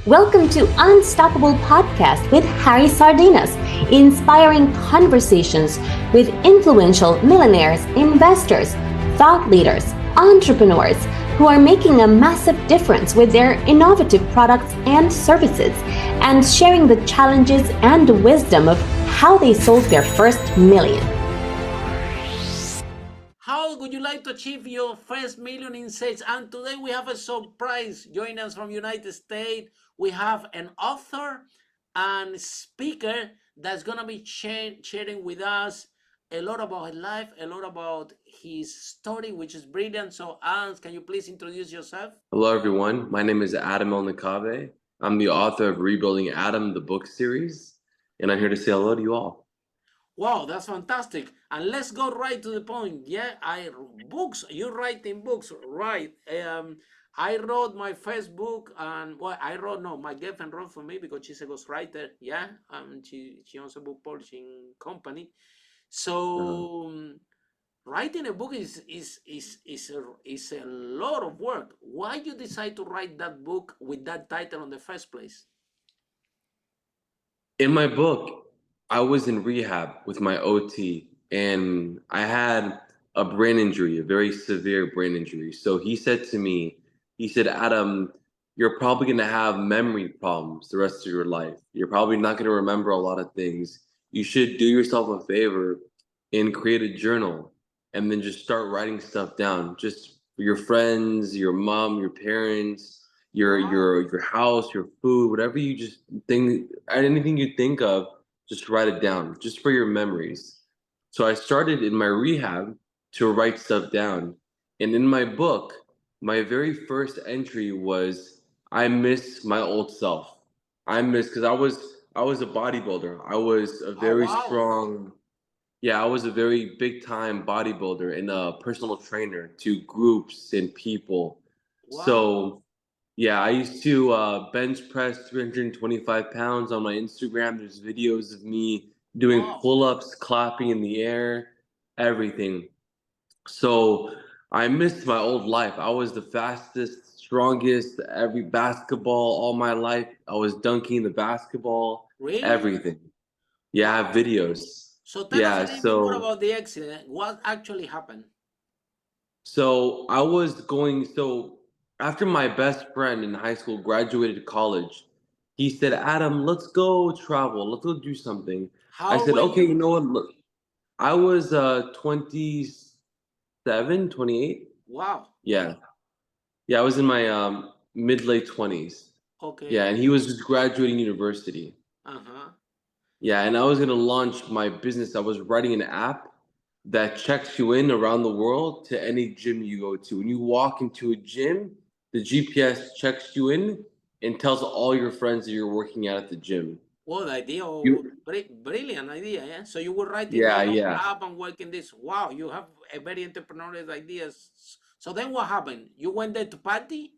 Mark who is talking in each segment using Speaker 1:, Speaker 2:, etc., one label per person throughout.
Speaker 1: Welcome to Unstoppable Podcast with Harry Sardinas, inspiring conversations with influential millionaires, investors, thought leaders, entrepreneurs who are making a massive difference with their innovative products and services, and sharing the challenges and wisdom of how they sold their first million.
Speaker 2: How would you like to achieve your first million in sales? And today we have a surprise. Joining us from United States, we have an author and speaker that's gonna be sharing with us a lot about his life, a lot about his story, which is brilliant. So, Hans, can you please introduce yourself?
Speaker 3: Hello, everyone. My name is Adam Elnekaveh. I'm the author of Rebuilding Adam, the book series, and I'm here to say hello to you all.
Speaker 2: Wow, that's fantastic. And let's go right to the point. Yeah, you're writing books, right? I wrote my first book, and well, my girlfriend wrote for me because she's a ghostwriter. Yeah, she owns a book publishing company. So writing a book is a lot of work. Why you decide to write that book with that title in the first place?
Speaker 3: In my book, I was in rehab with my OT, and I had a brain injury, a very severe brain injury. So he said to me, he said, Adam, you're probably going to have memory problems the rest of your life. You're probably not going to remember a lot of things. You should do yourself a favor and create a journal and then just start writing stuff down, just for your friends, your mom, your parents, your house, your food, whatever you just think, anything you think of, just write it down, just for your memories. So I started in my rehab to write stuff down, and in my book, my very first entry was I miss my old self. I miss because I was a bodybuilder. I was a
Speaker 2: Oh
Speaker 3: very
Speaker 2: wow!
Speaker 3: strong, yeah, I was a very big time bodybuilder and a personal trainer to groups and people.
Speaker 2: Wow!
Speaker 3: So yeah, I used to bench press 325 pounds on my Instagram. There's videos of me doing
Speaker 2: Wow!
Speaker 3: pull-ups, clapping in the air, everything. So I missed my old life. I was the fastest, strongest, every basketball all my life. I was dunking the basketball,
Speaker 2: Really?
Speaker 3: everything. Yeah, I have
Speaker 2: Wow!
Speaker 3: videos.
Speaker 2: So tell us a
Speaker 3: Yeah,
Speaker 2: little bit more
Speaker 3: so
Speaker 2: about the accident. What actually happened?
Speaker 3: So I was going, so after my best friend in high school graduated college, he said, Adam, let's go travel. Let's go do something. I
Speaker 2: How old
Speaker 3: said,
Speaker 2: were
Speaker 3: okay, you
Speaker 2: you?
Speaker 3: know what? Look, I was 27, 28.
Speaker 2: Wow.
Speaker 3: Yeah. Yeah, I was in my mid late 20s. Yeah,
Speaker 2: Okay.
Speaker 3: and he was just graduating university.
Speaker 2: Uh-huh.
Speaker 3: Yeah, and I was gonna launch my business. I was writing an app that checks you in around the world to any gym you go to. When you walk into a gym, the GPS checks you in and tells all your friends that you're working out at the gym.
Speaker 2: What idea?
Speaker 3: You,
Speaker 2: Brilliant idea, yeah? So you were writing
Speaker 3: yeah,
Speaker 2: your own
Speaker 3: yeah,
Speaker 2: app and working this. Wow, you have a very entrepreneurial ideas. So then what happened? You went there to party?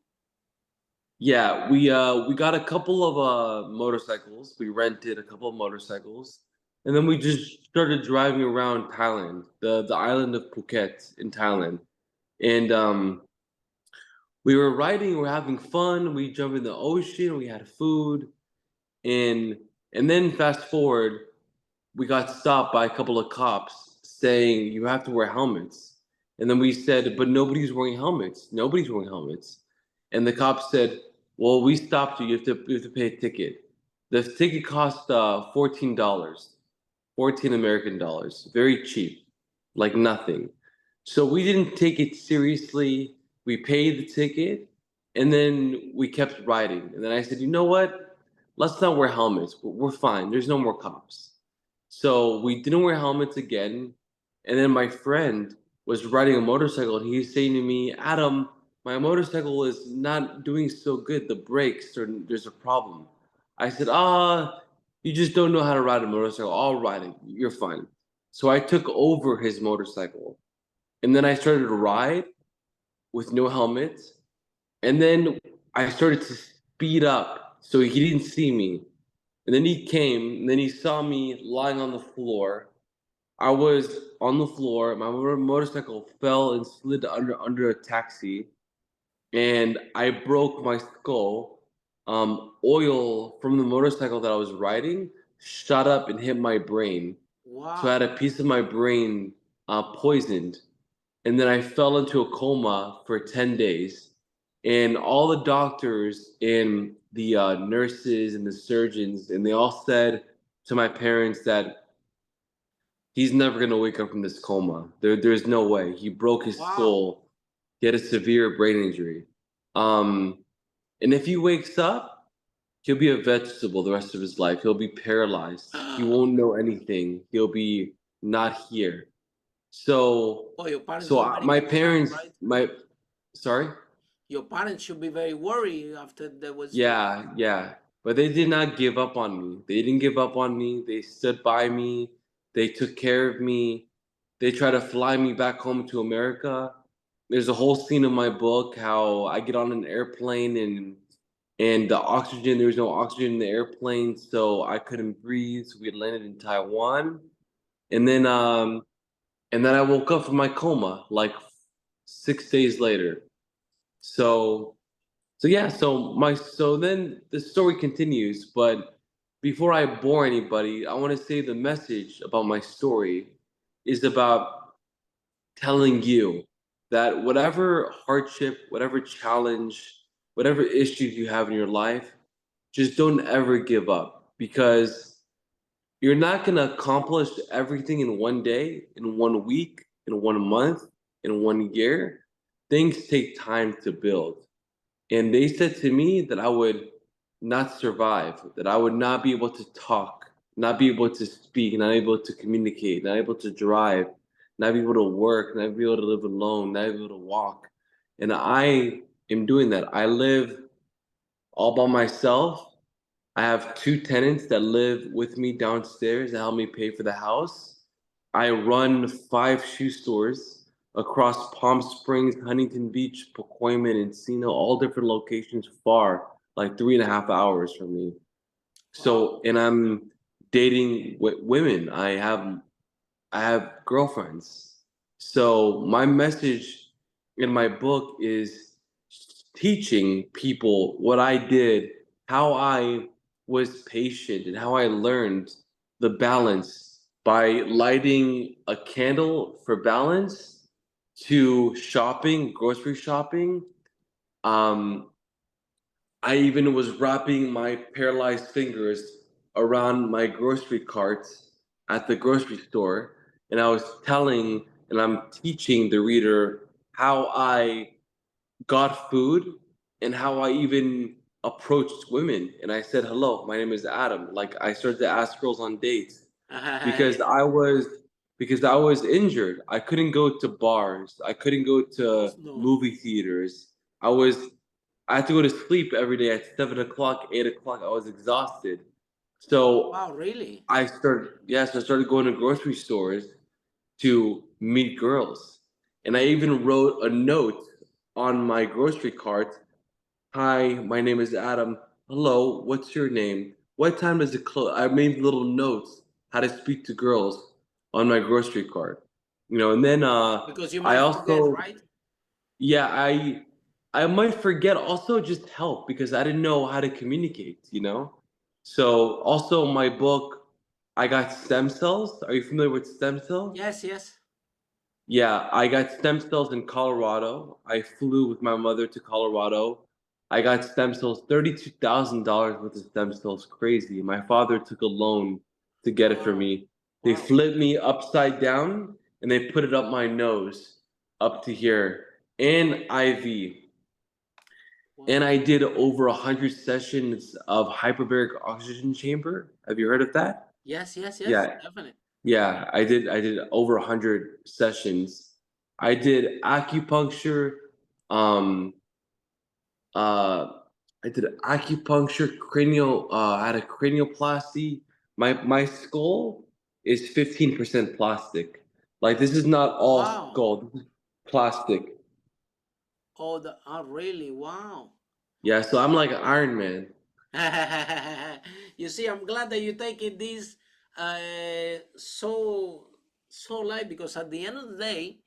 Speaker 3: yeah. We got a couple of motorcycles. We rented a couple of motorcycles, and then we just started driving around Thailand, the island of Phuket in Thailand, and we were riding, we were having fun. We jumped in the ocean. We had food, and and then fast forward, we got stopped by a couple of cops saying you have to wear helmets. And then we said, but nobody's wearing helmets. Nobody's wearing helmets. And the cops said, well, we stopped you. You have to pay a ticket. The ticket cost $14, 14 American dollars. Very cheap, like nothing. So we didn't take it seriously. We paid the ticket, and then we kept riding. And then I said, you know what? Let's not wear helmets. We're fine. There's no more cops. So we didn't wear helmets again. And then my friend was riding a motorcycle, and he was saying to me, Adam, my motorcycle is not doing so good. The brakes, there's a problem. I said, you just don't know how to ride a motorcycle. I'll ride it. You're fine. So I took over his motorcycle, and then I started to ride with no helmet. And then I started to speed up so he didn't see me. And then he came, and then he saw me lying on the floor. I was on the floor. My motorcycle fell and slid under a taxi, and I broke my skull. oil from the motorcycle that I was riding shot up and hit my brain. So I had
Speaker 2: Wow.
Speaker 3: a piece of my brain poisoned, and then I fell into a coma for 10 days. And all the doctors and the nurses and the surgeons, and they all said to my parents that he's never going to wake up from this coma. There's no way. He broke his
Speaker 2: Wow.
Speaker 3: skull. He had a severe brain injury. Um, and if he wakes up, he'll be a vegetable the rest of his life. He'll be paralyzed. He won't know anything. He'll be not here. So,
Speaker 2: Oh, your parents
Speaker 3: so
Speaker 2: were very
Speaker 3: my
Speaker 2: concerned,
Speaker 3: parents,
Speaker 2: right?
Speaker 3: sorry,
Speaker 2: Your parents should be very worried after they was told.
Speaker 3: yeah, but they did not give up on me. They didn't give up on me. They stood by me. They took care of me. They tried to fly me back home to America. There's a whole scene in my book how I get on an airplane and the oxygen, there was no oxygen in the airplane, so I couldn't breathe. So we had landed in Taiwan, and then I woke up from my coma like 6 days later. So yeah, so then the story continues, but before I bore anybody, I want to say the message about my story is about telling you that whatever hardship, whatever challenge, whatever issues you have in your life, just don't ever give up, because you're not going to accomplish everything in one day, in 1 week, in 1 month, in 1 year. Things take time to build. And they said to me that I would not survive, that I would not be able to talk, not be able to speak, not able to communicate, not able to drive, not be able to work, not be able to live alone, not be able to walk. And I am doing that. I live all by myself. I have two tenants that live with me downstairs that help me pay for the house. I run 5 shoe stores across Palm Springs, Huntington Beach, Pacoima, and Encino, all different locations far, like 3.5 hours from me.
Speaker 2: Wow.
Speaker 3: So, and I'm dating women. I have girlfriends. So my message in my book is teaching people what I did, how I was patient, and how I learned the balance by lighting a candle for balance to shopping, grocery shopping. Um, I even was wrapping my paralyzed fingers around my grocery carts at the grocery store, and I was telling and I'm teaching the reader how I got food and how I even approached women. And I said, "Hello, my name is Adam." Like I started to ask girls on dates because
Speaker 2: Yeah.
Speaker 3: I was injured. I couldn't go to bars. I couldn't go to
Speaker 2: No.
Speaker 3: movie theaters. I was I had to go to sleep every day at 7 o'clock, 8 o'clock. I was exhausted. So
Speaker 2: Wow, really?
Speaker 3: I started going to grocery stores to meet girls. And I even wrote a note on my grocery cart. Hi, my name is Adam. Hello, what's your name? What time does it close? I made little notes how to speak to girls on my grocery cart. And then
Speaker 2: Because you
Speaker 3: I
Speaker 2: might forget,
Speaker 3: also
Speaker 2: right?
Speaker 3: yeah, I might forget, also just help because I didn't know how to communicate. So also my book, I got stem cells. Are you familiar with stem cells?
Speaker 2: Yes, yes.
Speaker 3: Yeah, I got stem cells in Colorado. I flew with my mother to Colorado. I got stem cells, $32,000 worth of stem cells. Crazy. My father took a loan to get it for
Speaker 2: Wow.
Speaker 3: me. They
Speaker 2: Wow.
Speaker 3: flipped me upside down and they put it up my nose, up to here, and IV. And
Speaker 2: Wow.
Speaker 3: I did over 100 sessions of hyperbaric oxygen chamber. Have you heard of that?
Speaker 2: Yes, yes, yes.
Speaker 3: Yeah,
Speaker 2: Definitely.
Speaker 3: yeah, I did over 100 sessions. I did acupuncture. Um, uh, I did acupuncture, cranial. I had a cranioplasty. My skull is 15% plastic. Like this is not all
Speaker 2: Wow.
Speaker 3: skull. This is plastic.
Speaker 2: Oh, really? Wow.
Speaker 3: Yeah, so I'm like Iron Man.
Speaker 2: You see, I'm glad that you're taking this so light, because at the end of the day,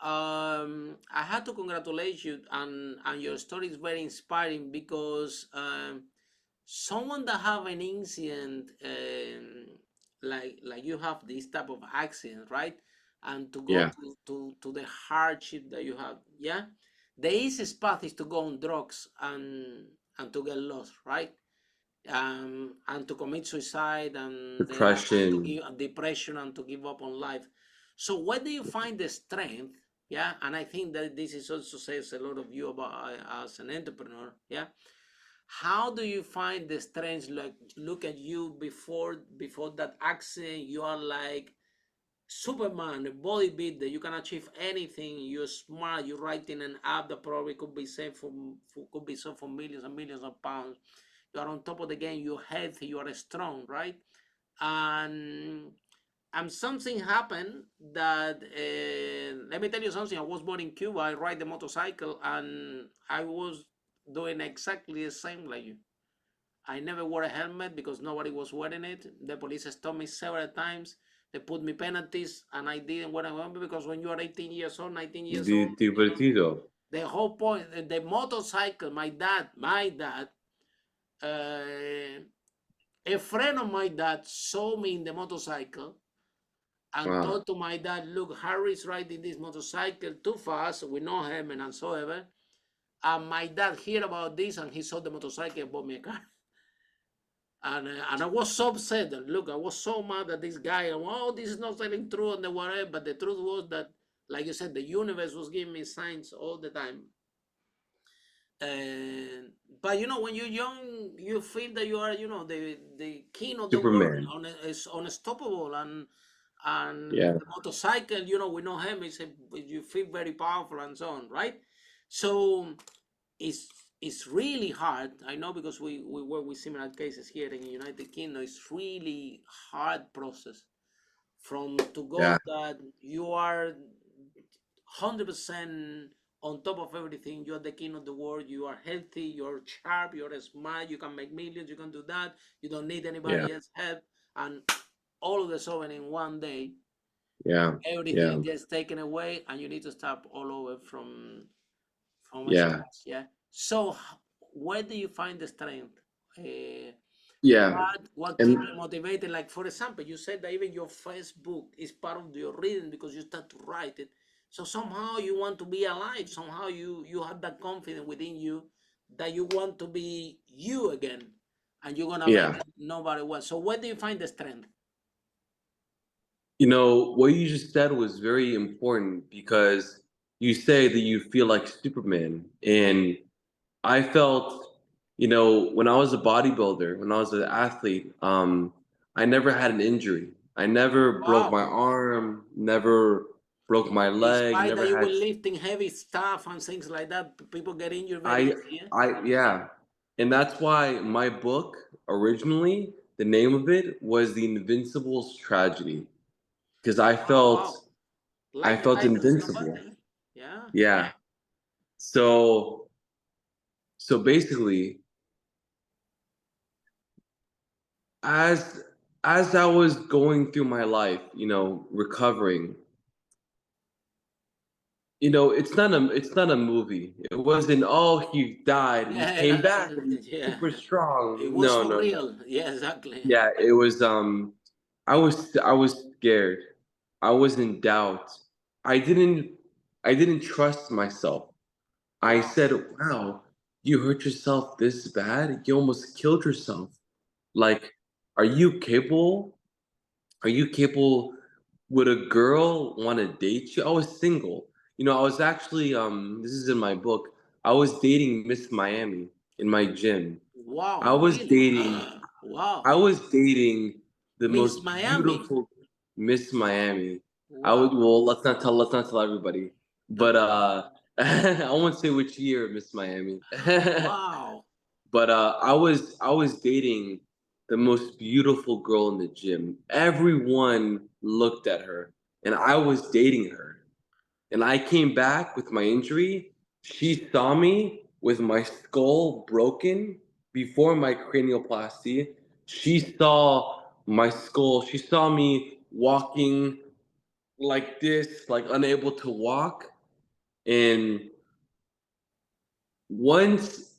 Speaker 2: I had to congratulate you, and your story is very inspiring because someone that have an incident, like you have this type of accident, right? And to go
Speaker 3: Yeah.
Speaker 2: to the hardship that you have, yeah. The easiest path is to go on drugs and to get lost, right? And to commit suicide and to
Speaker 3: Depression.
Speaker 2: give depression and to give up on life. So where do you find the strength? Yeah, and I think that this is also says a lot of you about as an entrepreneur. Yeah, how do you find the strength? Like look at you before that accident, you are like Superman, a bodybuilder. You can achieve anything. You're smart. You're writing an app that probably could be could be sold for millions and millions of pounds. You are on top of the game. You're healthy. You are strong, right? And something happened that let me tell you something. I was born in Cuba. I ride the motorcycle, and I was doing exactly the same like you. I never wore a helmet because nobody was wearing it. The police stopped me several times. They put me penalties, and I didn't wear a helmet because when you are 18 years old, 19 years old, you know,
Speaker 3: Divertido.
Speaker 2: the whole point, the motorcycle, my dad, uh, a friend of my dad saw me in the motorcycle and
Speaker 3: Wow.
Speaker 2: told to my dad, look, Harry's riding this motorcycle too fast with no helmet and so ever. And my dad heard about this and he saw the motorcycle and bought me a car. And I was so upset. And look, I was so mad at this guy. And oh, this is not telling true and the whatever. But the truth was that, like you said, the universe was giving me signs all the time. And but when you're young, you feel that you are, the king of the world,
Speaker 3: Superman.
Speaker 2: is unstoppable, and
Speaker 3: Yeah.
Speaker 2: the motorcycle, we know him. You feel very powerful and so on, right? So it's it's really hard. I know because we work with similar cases here in the United Kingdom. It's really hard process from to
Speaker 3: Yeah.
Speaker 2: go that you are 100% on top of everything. You're the king of the world. You are healthy. You're sharp. You're smart. You can make millions. You can do that. You don't need
Speaker 3: Yeah.
Speaker 2: anybody else help. And all of the sudden, in one day,
Speaker 3: Yeah. Yeah.
Speaker 2: everything gets taken away, and you need to start all over from
Speaker 3: Yeah.
Speaker 2: scratch. Yeah. So, where do you find the strength? Uh,
Speaker 3: Yeah.
Speaker 2: what keeps
Speaker 3: And
Speaker 2: you motivated? Like for example, you said that even your Facebook is part of your reading because you start to write it. So somehow you want to be alive. Somehow you have that confidence within you that you want to be you again, and you're gonna make
Speaker 3: yeah.
Speaker 2: it no matter what. So where do you find the strength?
Speaker 3: What you just said was very important because you say that you feel like Superman. And I felt, when I was a bodybuilder, when I was an athlete, I never had an injury. I never broke
Speaker 2: Wow.
Speaker 3: my arm, never broke my leg,
Speaker 2: Despite
Speaker 3: never
Speaker 2: that you were
Speaker 3: had.
Speaker 2: lifting heavy stuff and things like that, people get injured very
Speaker 3: I,
Speaker 2: easy. Yeah.
Speaker 3: yeah. And that's why my book, originally, the name of it was The Invincible's Tragedy. Because
Speaker 2: Oh wow.
Speaker 3: I
Speaker 2: Like the
Speaker 3: felt
Speaker 2: title of your book.
Speaker 3: invincible.
Speaker 2: Yeah. Yeah.
Speaker 3: Yeah. So basically, as I was going through my life, recovering, it's not a movie. It wasn't, oh, he died and he came back and he's
Speaker 2: Yeah.
Speaker 3: super strong.
Speaker 2: It was
Speaker 3: No,
Speaker 2: for
Speaker 3: no, no.
Speaker 2: real. Yeah, exactly.
Speaker 3: Yeah, it was I was scared. I was in doubt. I didn't I didn't trust myself. I
Speaker 2: Wow.
Speaker 3: said, "Wow, you hurt yourself this bad? You almost killed yourself. Like, are you capable? Are you capable? Would a girl want to date you?" I was single. I was actually this is in my book. I was dating Miss Miami in my gym.
Speaker 2: Wow,
Speaker 3: I was
Speaker 2: really?
Speaker 3: dating I
Speaker 2: Wow.
Speaker 3: was dating the
Speaker 2: Miss
Speaker 3: most
Speaker 2: Miami.
Speaker 3: beautiful Miss Miami.
Speaker 2: Wow.
Speaker 3: Let's not tell everybody. But I won't say which year Miss Miami.
Speaker 2: Wow.
Speaker 3: But I was dating the most beautiful girl in the gym. Everyone looked at her, and I was dating her. And I came back with my injury. She saw me with my skull broken before my cranioplasty. She saw my skull. She saw me walking like this, like unable to walk. And once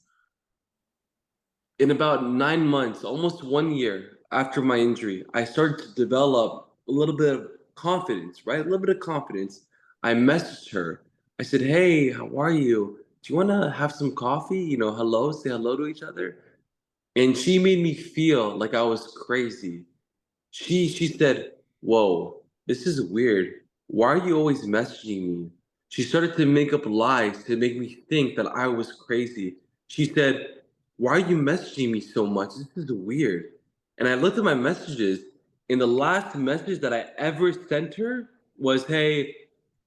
Speaker 3: in about 9 months, almost 1 year after my injury, I started to develop a little bit of confidence, right? A little bit of confidence. I messaged her. I said, "Hey, how are you? Do you want to have some coffee? Hello, say hello to each other." And she made me feel like I was crazy. She said, "Whoa, this is weird. Why are you always messaging me?" She started to make up lies to make me think that I was crazy. She said, "Why are you messaging me so much? This is weird." And I looked at my messages, and the last message that I ever sent her was, "Hey,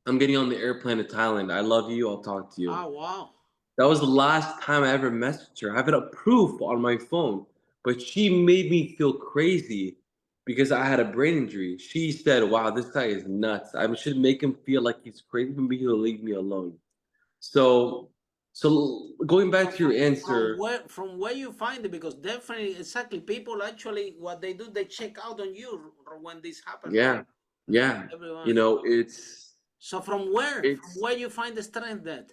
Speaker 3: I'm getting on the airplane to Thailand. I love you. I'll talk to you."
Speaker 2: Oh, wow.
Speaker 3: That was the last time I ever messaged her. I have it up proof on my phone. But she made me feel crazy because I had a brain injury. She said, "Wow, this guy is nuts. I should make him feel like he's crazy. Maybe he'll leave me alone." So, so going back
Speaker 2: So
Speaker 3: to your
Speaker 2: from
Speaker 3: answer,
Speaker 2: where you find it, because definitely exactly people actually what they do, they check out on you when this happens, right?
Speaker 3: yeah, yeah,
Speaker 2: Everyone. So from
Speaker 3: it's
Speaker 2: where you find the strength that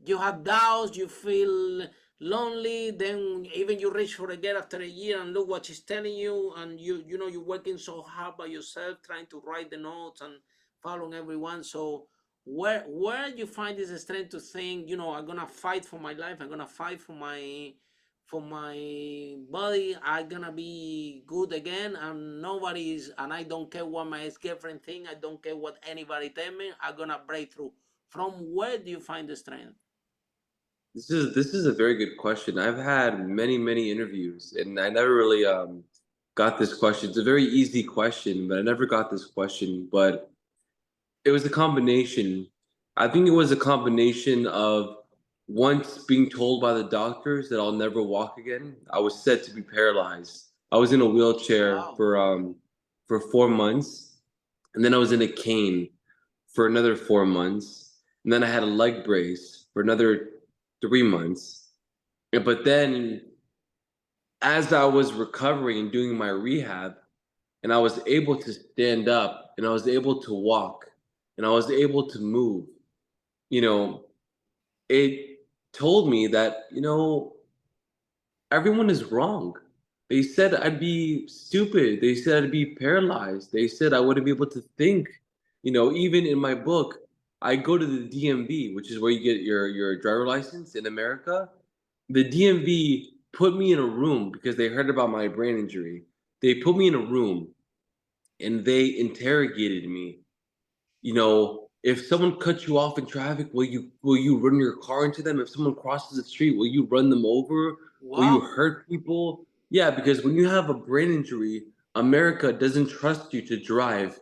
Speaker 2: you have doubts, you feel lonely, then even you reach for a girl after a year and look what she's telling you, and you know you're working so hard by yourself trying to write the notes and following everyone. So where you find this strength to think, I'm gonna fight for my life, I'm gonna fight for my body, I'm gonna be good again, and I don't care what my ex-girlfriend think, I don't care what anybody tell me, I'm gonna break through. From where do you find the strength?
Speaker 3: this is a very good question. I've had many interviews, and I never really got this question. It's a very easy question, but I never got this question. But it was a combination. I think it was a combination of once being told by the doctors that I'll never walk again. I was said to be paralyzed. I was in a wheelchair
Speaker 2: Wow.
Speaker 3: for 4 months, and then I was in a cane for another 4 months, and then I had a leg brace for another 3 months. But then, as I was recovering and doing my rehab, and I was able to stand up, and I was able to walk, and I was able to move, you know, it told me that, everyone is wrong. They said I'd be stupid. They said I'd be paralyzed. They said I wouldn't be able to think. Even in my book, I go to the DMV, which is where you get your driver license in America. The DMV put me in a room because they heard about my brain injury. They put me in a room and they interrogated me. If someone cuts you off in traffic, will you run your car into them? If someone crosses the street, will you run them over? Will you
Speaker 2: Wow.
Speaker 3: hurt people? Yeah, because when you have a brain injury, America doesn't trust you to drive,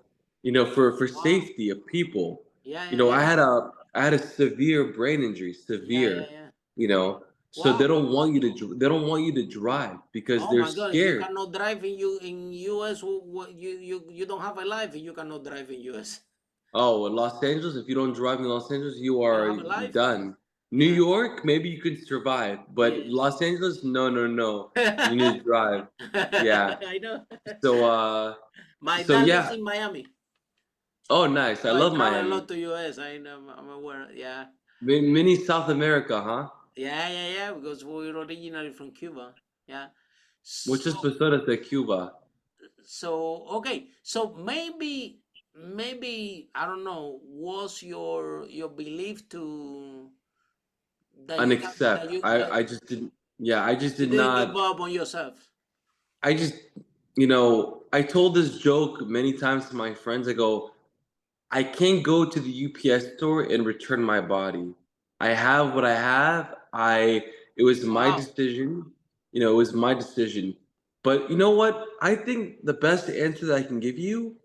Speaker 3: for
Speaker 2: Wow.
Speaker 3: safety of people.
Speaker 2: Yeah,
Speaker 3: You
Speaker 2: yeah,
Speaker 3: know, I
Speaker 2: yeah.
Speaker 3: had a I had a severe brain injury,
Speaker 2: Yeah, yeah,
Speaker 3: severe,
Speaker 2: yeah.
Speaker 3: so they
Speaker 2: Wow.
Speaker 3: don't want you to they don't want you to drive because
Speaker 2: Oh
Speaker 3: they're
Speaker 2: my God! If you
Speaker 3: scared.
Speaker 2: cannot drive in US, you don't have a life if you cannot drive in US.
Speaker 3: Oh, in Los Angeles, if you don't drive in Los Angeles, you
Speaker 2: You don't
Speaker 3: are
Speaker 2: have a life.
Speaker 3: done. New
Speaker 2: Yeah,
Speaker 3: York, maybe you could survive,
Speaker 2: yeah,
Speaker 3: but Los Angeles, no, no, no. You need
Speaker 2: yeah.
Speaker 3: to drive. Yeah.
Speaker 2: I know.
Speaker 3: So, uh,
Speaker 2: My
Speaker 3: so
Speaker 2: dad lives
Speaker 3: yeah.
Speaker 2: in Miami,
Speaker 3: Oh, nice. I
Speaker 2: so I
Speaker 3: love
Speaker 2: travel a
Speaker 3: Miami.
Speaker 2: lot to US. I know, I'm aware. Yeah,
Speaker 3: Mini South America, huh?
Speaker 2: yeah, yeah, yeah. Because we're originally from Cuba. Yeah. So,
Speaker 3: Muchas personas de Cuba.
Speaker 2: okay. So maybe I don't know. Was your belief to that
Speaker 3: An
Speaker 2: you can that
Speaker 3: accept.
Speaker 2: you that
Speaker 3: I just didn't, yeah, I just
Speaker 2: you
Speaker 3: did
Speaker 2: didn't give
Speaker 3: not.
Speaker 2: up on yourself?
Speaker 3: I just, I told this joke many times to my friends. I go, I can't go to the UPS store and return my body. I have what I have. It was my
Speaker 2: Wow.
Speaker 3: decision. It was my decision. But you know what? I think the best answer that I can give you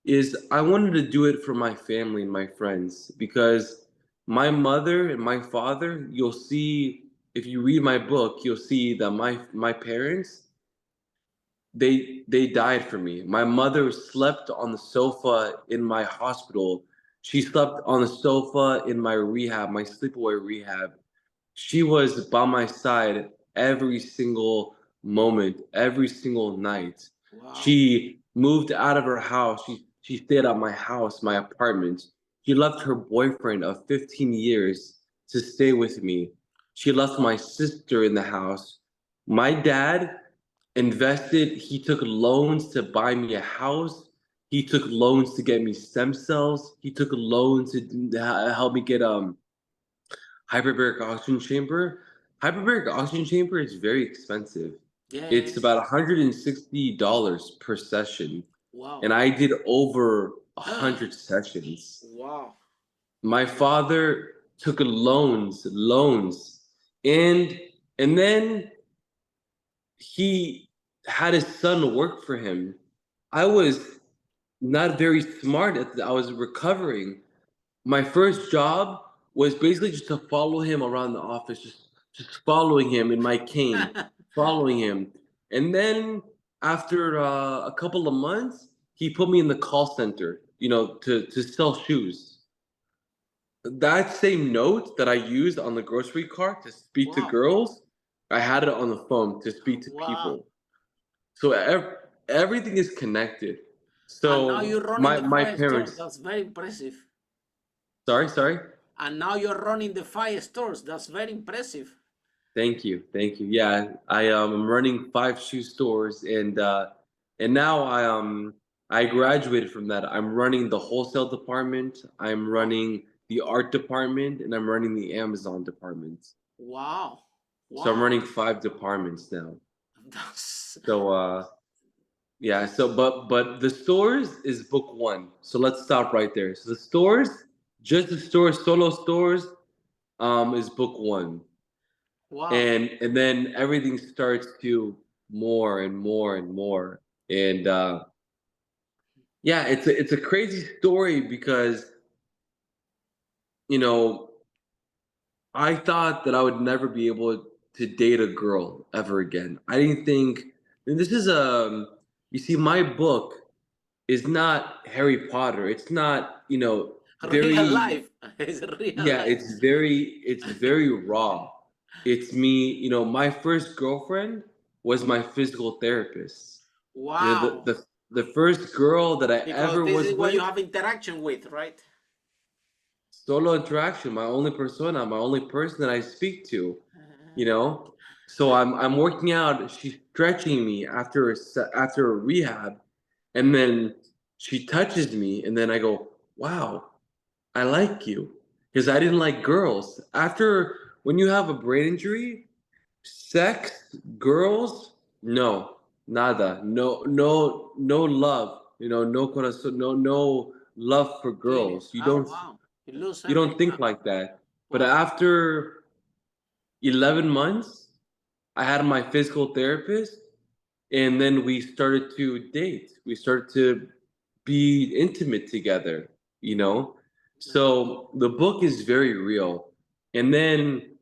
Speaker 3: is I wanted to do it for my family and my friends because my mother and my father, you'll see if you read my book, you'll see that my parents, they died for me. My mother slept on the sofa in my hospital. She slept on the sofa in my rehab, my sleepaway rehab. She was by my side every single moment, every single night.
Speaker 2: Wow.
Speaker 3: She moved out of her house. She stayed at my house, my apartment. She left her boyfriend of 15 years to stay with me. She left my sister in the house. My dad invested, he took loans to buy me a house. He took loans to get me stem cells. He took loans to help me get hyperbaric oxygen chamber. Hyperbaric oxygen chamber is very expensive.
Speaker 2: Yeah,
Speaker 3: It's
Speaker 2: yes.
Speaker 3: about $160 per session,
Speaker 2: Wow.
Speaker 3: and I did over 100 sessions.
Speaker 2: Wow.
Speaker 3: My father took loans, and and then he had his son work for him. I was not very smart I was recovering. My first job was basically just to follow him around the office, just following him in my cane, following him. And then after a couple of months, he put me in the call center, to sell shoes. That same note that I used on the grocery cart to speak to
Speaker 2: Wow.
Speaker 3: girls, I had it on the phone to speak to
Speaker 2: Wow.
Speaker 3: people. So everything is connected.
Speaker 2: And now
Speaker 3: So
Speaker 2: you're running the
Speaker 3: my
Speaker 2: five stores.
Speaker 3: parents,
Speaker 2: That's very impressive.
Speaker 3: sorry.
Speaker 2: And now you're running the 5 stores. That's very impressive.
Speaker 3: Thank you. Yeah, I'm running 5 shoe stores, and now I graduated from that. I'm running the wholesale department. I'm
Speaker 2: Wow.
Speaker 3: running the art department, and I'm running the Amazon department.
Speaker 2: Wow.
Speaker 3: So I'm
Speaker 2: Wow.
Speaker 3: running 5 departments now.
Speaker 2: That's
Speaker 3: So yeah. So but the stores is book one. So let's stop right there. So the stores, just the stores, solo stores, is book one.
Speaker 2: wow.
Speaker 3: And then everything starts to more and more and more. And yeah, it's a crazy story because you know I thought that I would never be able to date a girl ever again. I didn't think, and this is you see, my book is not Harry Potter. It's not,
Speaker 2: Real
Speaker 3: very,
Speaker 2: life. It's real
Speaker 3: yeah,
Speaker 2: life.
Speaker 3: it's very raw. It's me, my first girlfriend was my physical therapist. You know,
Speaker 2: Wow.
Speaker 3: the first girl that I
Speaker 2: Because
Speaker 3: ever
Speaker 2: this
Speaker 3: was
Speaker 2: is what you
Speaker 3: with,
Speaker 2: have interaction with, right?
Speaker 3: solo interaction, my only persona, my only person that I speak to, you know. So I'm working out. She's stretching me after a rehab, and then she touches me, and then I go, "Wow, I like you," because I didn't like girls. After when you have a brain injury, sex, girls, no, nada, no love. No corazón, no love for
Speaker 2: Feelings.
Speaker 3: girls. You
Speaker 2: Oh,
Speaker 3: don't
Speaker 2: wow. You lose
Speaker 3: you don't
Speaker 2: everything.
Speaker 3: think like that. But
Speaker 2: Wow.
Speaker 3: after 11 months, I had my physical therapist, and then we started to date. We started to be intimate together, you know? So the book is very real. And then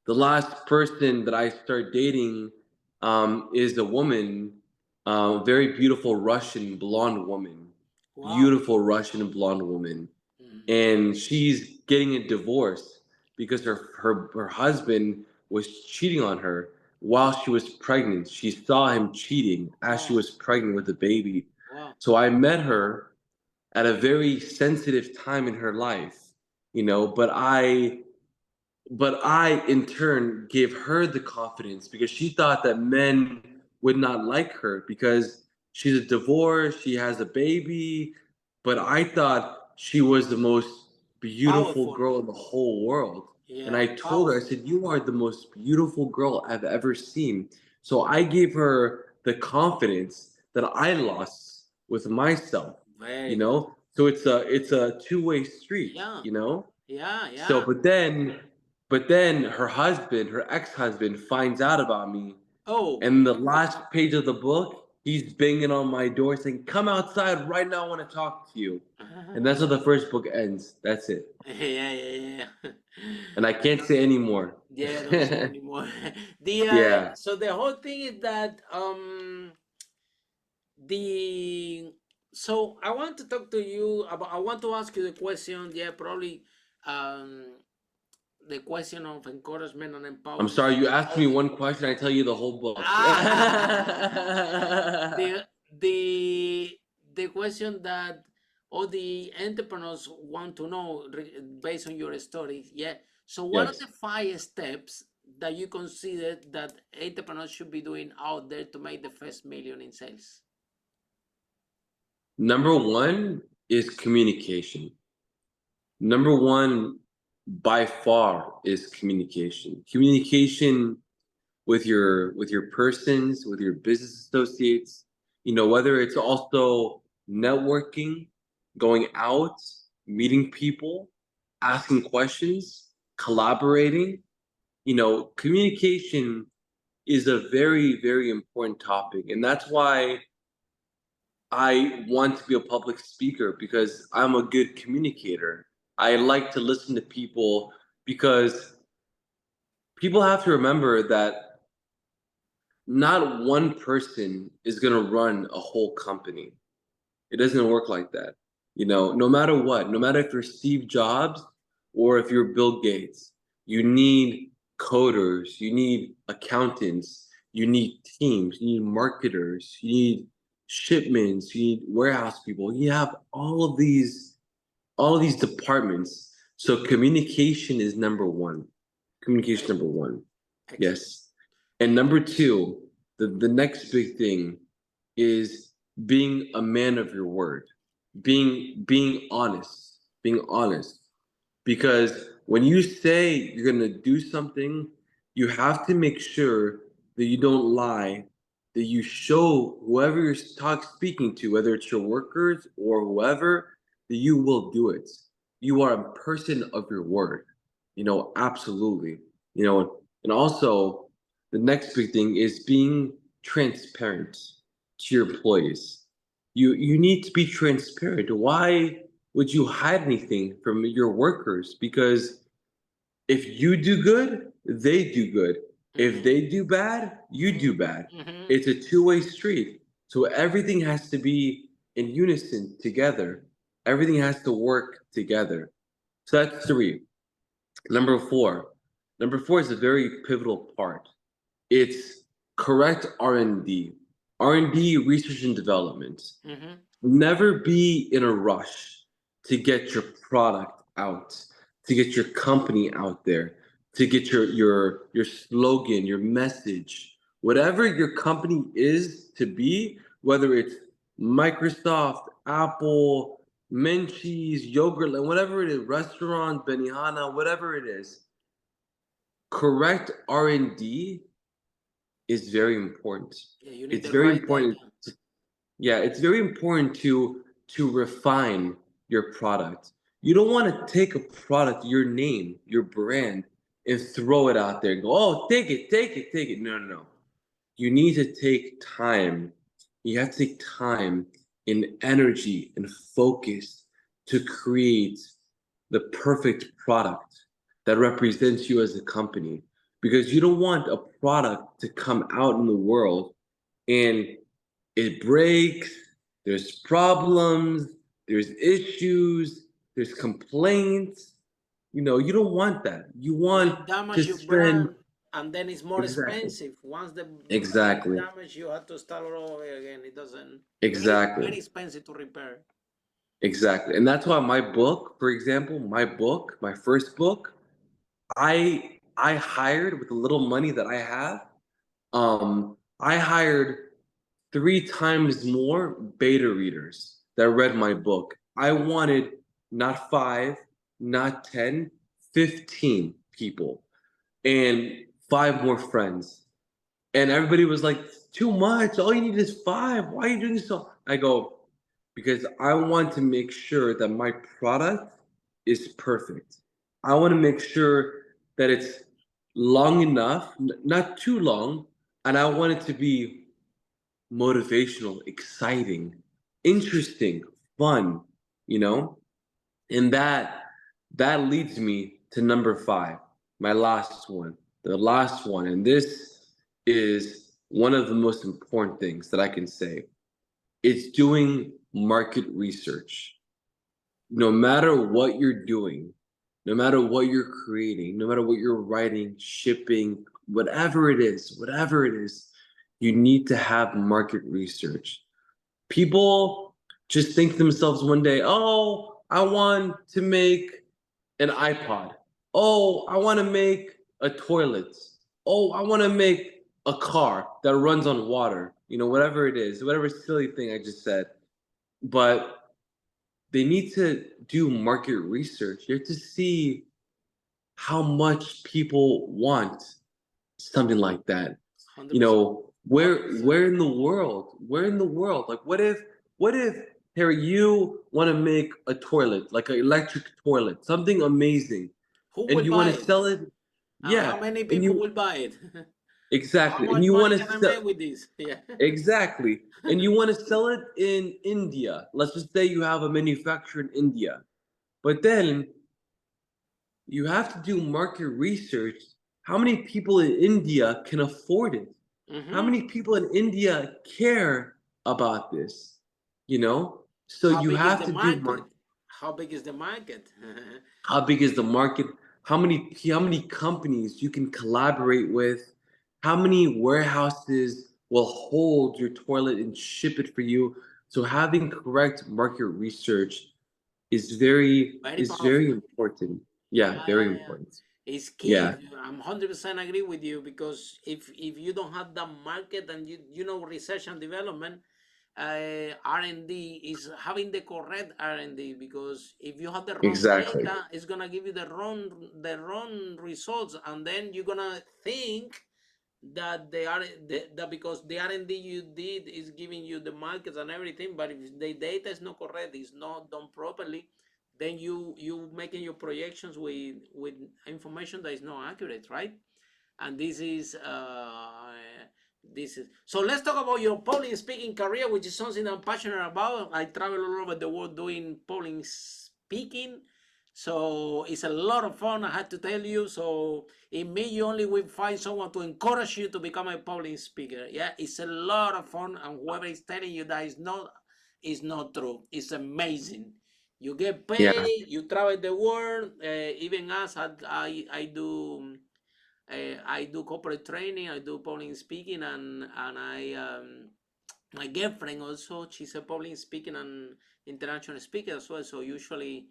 Speaker 3: the last person that I start dating is a woman, very beautiful Russian blonde woman.
Speaker 2: Wow.
Speaker 3: Beautiful Russian blonde woman.
Speaker 2: Mhm.
Speaker 3: And she's getting a divorce because her husband was cheating on her while she was pregnant. She saw him cheating as she
Speaker 2: Oh,
Speaker 3: was pregnant with a baby.
Speaker 2: wow.
Speaker 3: So I met her at a very sensitive time in her life, but I in turn gave her the confidence because she thought that men would not like her because she's a divorce, she has a baby, but I thought she was the most beautiful
Speaker 2: Powerful.
Speaker 3: girl in the whole world. And
Speaker 2: Yeah,
Speaker 3: I told her, I
Speaker 2: powerful.
Speaker 3: said, "You are the most beautiful girl I've ever seen." So I gave her the confidence that I lost with myself,
Speaker 2: Very good.
Speaker 3: So it's a two-way street,
Speaker 2: Yeah, yeah,
Speaker 3: so,
Speaker 2: yeah.
Speaker 3: but then her ex-husband, finds out about me,
Speaker 2: Oh,
Speaker 3: and the last page of the book, he's banging on my door saying, "Come outside right now. I want to talk to you." And that's how the first book ends. That's it,
Speaker 2: yeah, yeah, yeah.
Speaker 3: and I can't say anymore.
Speaker 2: Yeah, don't say anymore.
Speaker 3: Yeah.
Speaker 2: So the whole thing is that the so I want to talk to you about. I want to ask you the question. Yeah, probably um the question of encouragement and
Speaker 3: I'm
Speaker 2: empowerment.
Speaker 3: sorry, you asked me one question, I tell you the whole book.
Speaker 2: the the the question that all the entrepreneurs want to know based on your story. Yeah. So what are
Speaker 3: Yes.
Speaker 2: the 5 steps that you consider that entrepreneurs should be doing out there to make the first million in sales?
Speaker 3: Number one is communication. Number one by far is communication. Communication with your persons, with your business associates, whether it's also networking, going out, meeting people, asking questions, collaborating. Communication is a very, very important topic. And that's why I want to be a public speaker, because I'm a good communicator. I like to listen to people, because people have to remember that not one person is going to run a whole company. It doesn't work like that. No matter what, no matter if you're Steve Jobs or if you're Bill Gates, you need coders, you need accountants, you need teams, you need marketers, you need shipments, you need warehouse people. You have all of these departments. So communication is number one. Communication number one.
Speaker 2: Excellent.
Speaker 3: Yes. And number two, the next big thing is being a man of your word, being honest, because when you say you're going to do something, you have to make sure that you don't lie, that you show whoever you're speaking to, whether it's your workers or whoever, that you will do it. You are a person of your word, absolutely. And also the next big thing is being transparent to your employees. You need to be transparent. Why would you hide anything from your workers? Because if you do good, they do good. If they do bad, you do bad. It's a two-way street. So everything has to be in unison together. Everything has to work together. So that's three. Number four. Number four is a very pivotal part. It's correct R&D. R&D, research and development. Never be in a rush to get your product out, to get your company out there, to get your slogan, your message, whatever your company is to be, whether it's Microsoft, Apple, Menchie's, Yogurt, whatever it is, restaurant, Benihana, whatever it is. Correct R&D is very important.
Speaker 2: Yeah, you need
Speaker 3: It's
Speaker 2: the
Speaker 3: very
Speaker 2: right
Speaker 3: important.
Speaker 2: data.
Speaker 3: Yeah, it's very important to refine your product. You don't want to take a product, your name, your brand, and throw it out there and go, oh, take it, take it, take it. No, no, no. You need to take time. You have to take time and energy and focus to create the perfect product that represents you as a company. Because you don't want a product to come out in the world and it breaks, there's problems, there's issues, there's complaints. You don't want that. You want to
Speaker 2: Damage your
Speaker 3: spend
Speaker 2: brand, and then it's more
Speaker 3: exactly,
Speaker 2: expensive. Once the brand
Speaker 3: exactly,
Speaker 2: is damaged, you have to start all over again. It doesn't.
Speaker 3: exactly,
Speaker 2: Very expensive to repair.
Speaker 3: exactly. And that's why my book, for example, my first book, I hired with the little money that I have. I hired 3 times more beta readers that read my book. I wanted not 5, not 10, 15 people and 5 more friends. And everybody was like, too much. All you need is 5. Why are you doing so? I go, because I want to make sure that my product is perfect. I want to make sure that it's long enough, not too long, and I want it to be motivational, exciting, interesting, fun, you know? And that leads me to number 5, my last one. The last one, and this is one of the most important things that I can say. It's doing market research. No matter what you're doing, no matter what you're creating, no matter what you're writing, shipping, whatever it is, you need to have market research. People just think to themselves one day, oh, I want to make an iPod. Oh, I want to make a toilet. Oh, I want to make a car that runs on water. Whatever it is, whatever silly thing I just said. But they need to do market research. You have to see how much people want something like that.
Speaker 2: 100%.
Speaker 3: Where in the world? Where in the world? Like, what if Harry, you want to make a toilet, like an electric toilet, something amazing,
Speaker 2: Who
Speaker 3: and
Speaker 2: will
Speaker 3: you
Speaker 2: buy
Speaker 3: want to
Speaker 2: it?
Speaker 3: sell it?
Speaker 2: And how
Speaker 3: Yeah,
Speaker 2: many
Speaker 3: and
Speaker 2: people
Speaker 3: you
Speaker 2: will buy it? How
Speaker 3: exactly, and
Speaker 2: much
Speaker 3: you want
Speaker 2: money
Speaker 3: to
Speaker 2: can I
Speaker 3: sell
Speaker 2: make with this? Yeah.
Speaker 3: exactly, and you want to sell it in India. Let's just say you have a manufacturer in India, but then you have to do market research. How many people in India can afford it? How
Speaker 2: Hmm.
Speaker 3: many people in India care about this? So
Speaker 2: How
Speaker 3: you
Speaker 2: big is
Speaker 3: have
Speaker 2: the
Speaker 3: to do
Speaker 2: market? How big is the market?
Speaker 3: how big is the market? How many companies you can collaborate with? How many warehouses will hold your toilet and ship it for you? So having correct market research is very
Speaker 2: Very
Speaker 3: is very
Speaker 2: powerful.
Speaker 3: important.
Speaker 2: Yeah,
Speaker 3: Yeah, very
Speaker 2: yeah, yeah.
Speaker 3: important.
Speaker 2: It's key.
Speaker 3: Yeah,
Speaker 2: I'm 100% agree with you because if you don't have the market and research and development, R&D is having the correct R&D, because if you have the wrong
Speaker 3: exactly.
Speaker 2: data, it's gonna give you the wrong results, and then you're gonna think that that because the R&D you did is giving you the markets and everything, but if the data is not correct, it's not done properly, then you making your projections with information that is not accurate, right? And this is so. Let's talk about your public speaking career, which is something I'm passionate about. I travel all over the world doing public speaking, so it's a lot of fun, I had to tell you. So in me, you only will find someone to encourage you to become a public speaker. Yeah, it's a lot of fun, and whoever is telling you that is not true. It's amazing. You get
Speaker 3: Yeah,
Speaker 2: paid, you travel the world. Even us, I do corporate training, I do public speaking, and my girlfriend also, she's a public speaking and international speaker as well. So usually,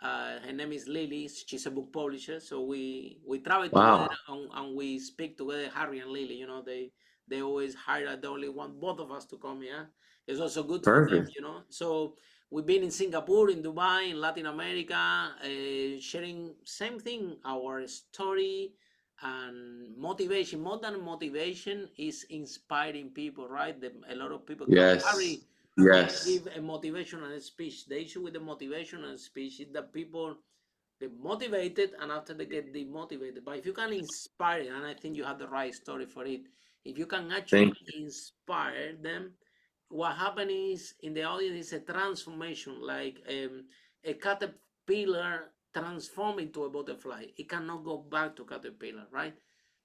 Speaker 2: her name is Lily. She's a book publisher. So we travel together,
Speaker 3: wow,
Speaker 2: and we speak together. Harry and Lily, they always hire. They only want both of us to come here. It's also good for
Speaker 3: perfect.
Speaker 2: them. So we've been in Singapore, in Dubai, in Latin America, sharing same thing, our story and motivation. More than motivation is inspiring people, right? A lot of people come,
Speaker 3: Yes,
Speaker 2: Harry, can you
Speaker 3: yes.
Speaker 2: give a motivational speech? The issue with the motivational speech is that people get motivated, and after they get demotivated. But if you can inspire, and I think you have the right story for it, if you can actually
Speaker 3: Thank you.
Speaker 2: inspire them, what happens is in the audience is a transformation, like a caterpillar transform into a butterfly. It cannot go back to caterpillar, right?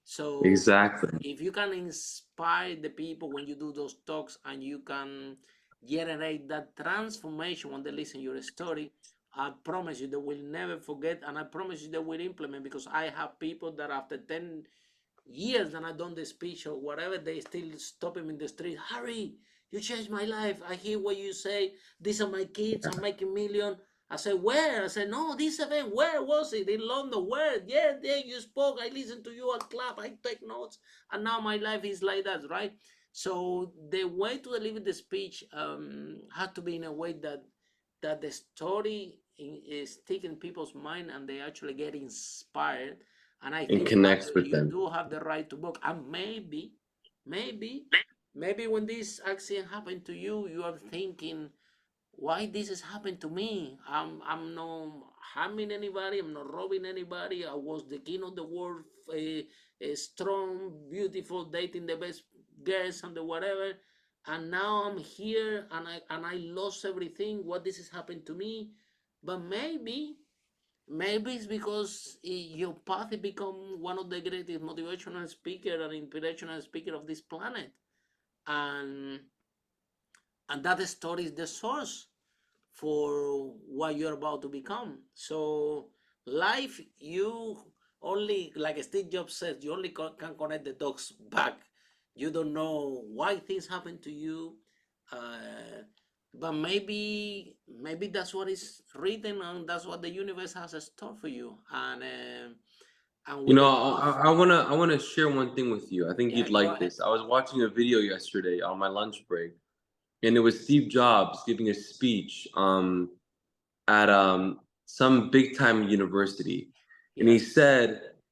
Speaker 2: So
Speaker 3: Exactly.
Speaker 2: if you can inspire the people when you do those talks, and you can generate that transformation when they listen your story, I promise you they will never forget, and I promise you they will implement, because I have people that after 10 years that I done the speech or whatever, they still stop him in the street. Harry, you changed my life. I hear what you say. These are my kids. I'm making million. I said, where? I said, no, this event. Where was it? In London. Where? Yeah, there you spoke. I listened to you. I clap. I take notes. And now my life is like that, right? So the way to deliver the speech had to be in a way that the story is sticking in people's mind, and they actually get inspired. And I
Speaker 3: And
Speaker 2: think
Speaker 3: connects with
Speaker 2: you
Speaker 3: them.
Speaker 2: do have the right to book. And maybe, maybe when this accident happened to you, you are thinking, why this has happened to me? I'm not harming anybody. I'm not robbing anybody. I was the king of the world, a strong, beautiful, dating the best girls and the whatever. And now I'm here, and I lost everything. What this has happened to me? But maybe it's because your path has become one of the greatest motivational speaker and inspirational speaker of this planet, and that story is the source for what you're about to become. So life, you only, like Steve Jobs said, you only can connect the dots back. You don't know why things happen to you. uh, but maybe that's what is written, and that's what the universe has in store for you. And
Speaker 3: You
Speaker 2: with the
Speaker 3: know,
Speaker 2: love,
Speaker 3: I wanna share one thing with you. I think
Speaker 2: yeah,
Speaker 3: you'd
Speaker 2: go
Speaker 3: like
Speaker 2: ahead.
Speaker 3: this. I was watching a video yesterday on my lunch break, and it was Steve Jobs giving a speech at some big time university, and he
Speaker 2: Yes.
Speaker 3: said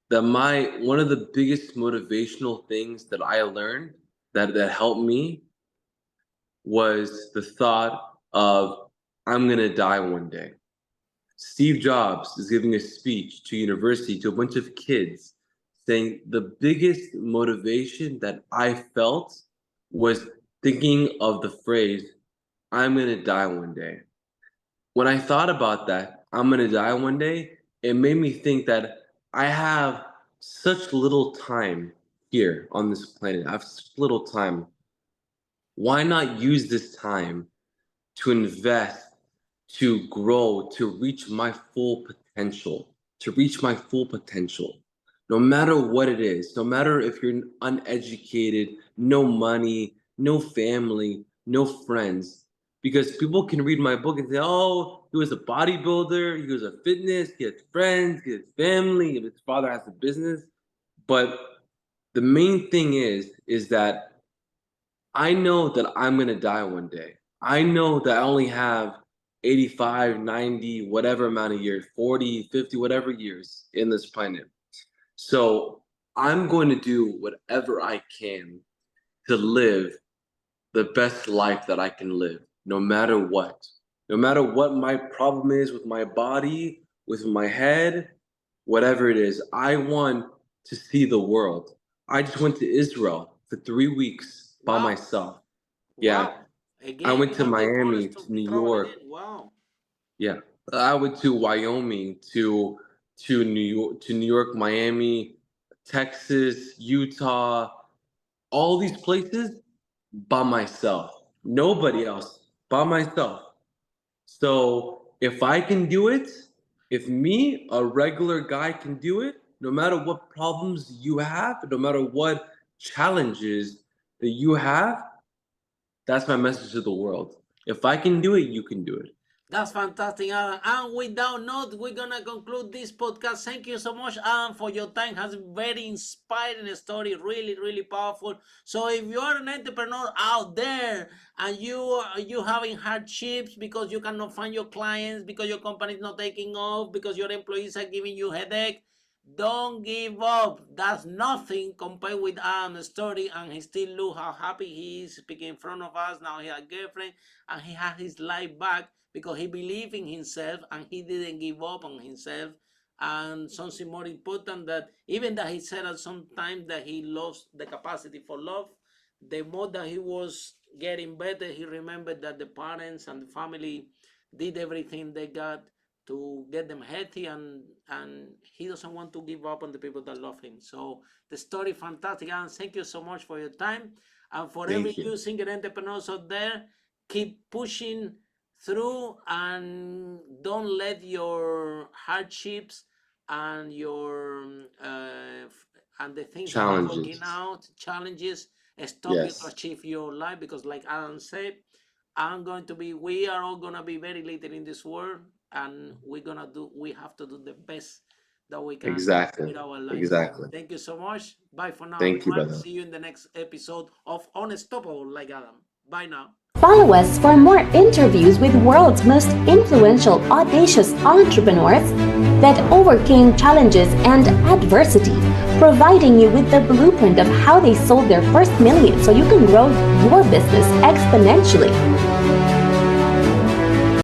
Speaker 3: that my one of the biggest motivational things that I learned that helped me was the thought of I'm gonna die one day. Steve Jobs is giving a speech to university to a bunch of kids saying the biggest motivation that I felt was thinking of the phrase, I'm going to die one day. When I thought about that, I'm going to die one day, it made me think that I have such little time here on this planet. I have such little time. Why not use this time to invest, to grow, to reach my full potential, to reach my full potential. No matter what it is, no matter if you're uneducated, no money, no family, no friends, because people can read my book and say, oh, he was a bodybuilder, he was a fitness, he had friends, he had family, his father has a business. But the main thing is that I know that I'm going to die one day. I know that I only have 85, 90, whatever amount of years, 40, 50, whatever years in this planet. So I'm going to do whatever I can to live the best life that I can live, no matter what. No matter what my problem is with my body, with my head, whatever it is, I want to see the world. I just went to Israel for 3 weeks by
Speaker 2: Wow.
Speaker 3: myself. Yeah,
Speaker 2: Wow.
Speaker 3: I
Speaker 2: Again,
Speaker 3: went
Speaker 2: you
Speaker 3: to
Speaker 2: have the courage
Speaker 3: Miami,
Speaker 2: to
Speaker 3: to New
Speaker 2: travel
Speaker 3: York.
Speaker 2: again. Wow.
Speaker 3: Yeah, I went to Wyoming, to New York, Miami, Texas, Utah, all these places by myself. Nobody else, by myself. So if I can do it, if me, a regular guy, can do it, no matter what problems you have, no matter what challenges that you have, that's my message to the world. If I can do it, you can do it.
Speaker 2: That's fantastic, Adam. And with that note, we're gonna conclude this podcast. Thank you so much, Adam, for your time. Has been very inspiring story, really, really powerful. So if you are an entrepreneur out there and you having hardships because you cannot find your clients, because your company is not taking off, because your employees are giving you headache, don't give up. That's nothing compared with Adam's story, and he still look how happy he is speaking in front of us. Now he has a girlfriend and he has his life back because he believed in himself and he didn't give up on himself. And something more important, that even that he said at some time that he lost the capacity for love, the more that he was getting better, he remembered that the parents and the family did everything they got to get them healthy, and he doesn't want to give up on the people that love him. So the story fantastic, and thank you so much for your time. And for every
Speaker 3: Thank you.
Speaker 2: you single entrepreneurs out there, keep pushing through and don't let your hardships and your and the things that are not working
Speaker 3: Challenges.
Speaker 2: out, challenges, stop you to
Speaker 3: Yes,
Speaker 2: achieve your life. Because like Adam said, we are all gonna be very little in this world, and we have to do the best that we can
Speaker 3: exactly.
Speaker 2: with our lives.
Speaker 3: Exactly.
Speaker 2: Thank you so much. Bye for now,
Speaker 3: Thank you,
Speaker 2: everyone.
Speaker 3: brother.
Speaker 2: See you in the next episode of Unstoppable like Adam. Bye now.
Speaker 1: Follow us for more interviews with world's most influential, audacious entrepreneurs that overcame challenges and adversity, providing you with the blueprint of how they sold their first million so you can grow your business exponentially.